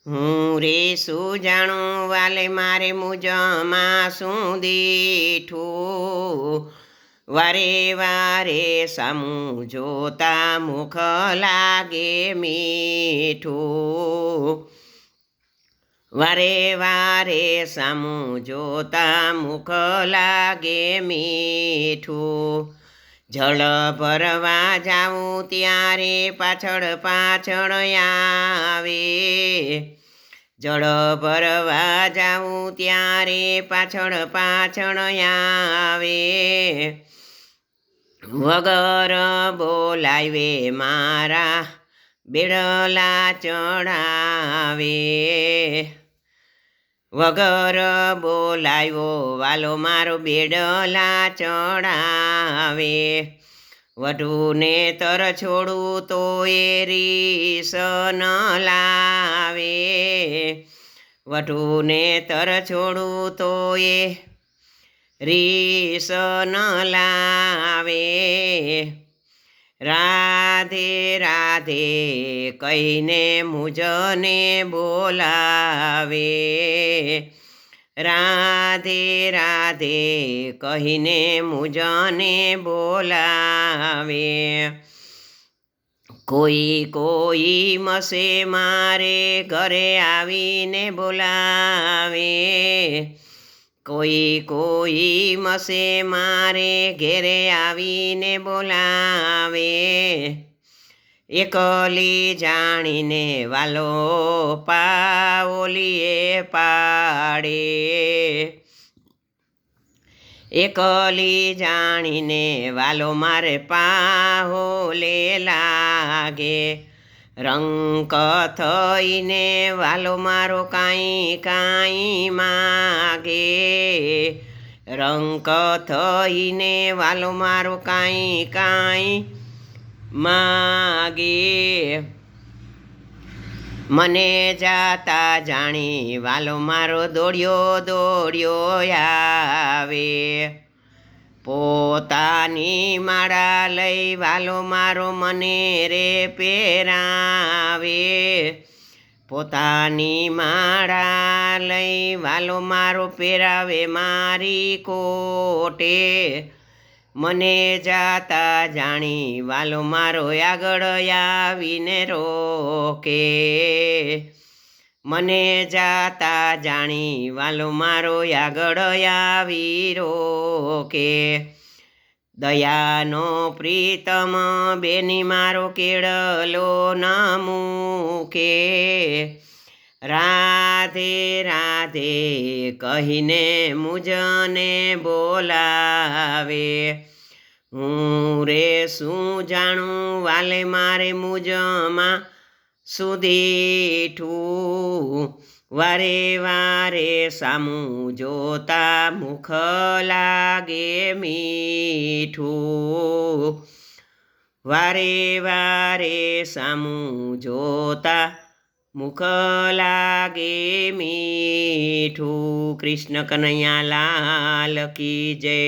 હું રે શું જાણું વાલે મારે મુજમાં શું દીઠું, વારે વારે સામું જોતા મુખ લાગે મીઠું, વારે વારે સામું જોતા મુખ લાગે મીઠું, જળ ભરવા જાઉં ત્યારે પાછળ પાછળ આવે, જળ ભરવા જાઉં ત્યારે પાછળ પાછળ આવે, વગર બોલાવે મારા બેડલા ચડાવે, વગર બોલાવ્યો વાલો મારો બેડલા ચડાવે, વઢુને તર છોડું તો એ રીસ ન લાવે, વઢુને તર છોડું તો એ રીસ ન લાવે, રાધે રાધે કહીને મુજને બોલાવે, રાધે રાધે કહીને મુજને બોલાવે, કોઈ કોઈ મસે મારે ઘરે આવીને બોલાવે, કોઈ કોઈ મસે મારે ઘેરે આવીને બોલાવે, એકલી જાણીને વાલો પાઓલીએ પાડે, એકલી જાણીને વાલો મારે પાહોલે લાગે, રંક થઈને વાલો મારો કાંઈ કાંઈ માગે, રંક થઈને વાલો મારો કાંઈ કાંઈ માગે, મને જાતા જાણી વાલો મારો દોડ્યો દોડ્યો આવે, પોતાની માળા લઈ વાલો મારો મને રે પહેરાવે, પોતાની માળા લઈ વાલો મારો પહેરાવે મારી કોટે, મને જાતા જાણી વાલો મારો આગળ આવીને રોકે, મને જાતા જાણી વાલો મારો આગળ આવી રોકે, દયાનો પ્રીતમ બેની મારો કેળલો ન મૂકે, રાધે રાધે કહીને મુજને બોલાવે, હું રે શું જાણું વાલે મારે મુજમાં શું દીઠું, વારે વારે સામું જોતા મુખ લાગે મીઠું, વારે વારે સામું જોતા મુખ લાગે મીઠું। કૃષ્ણ કનૈયા લાલ કી જય।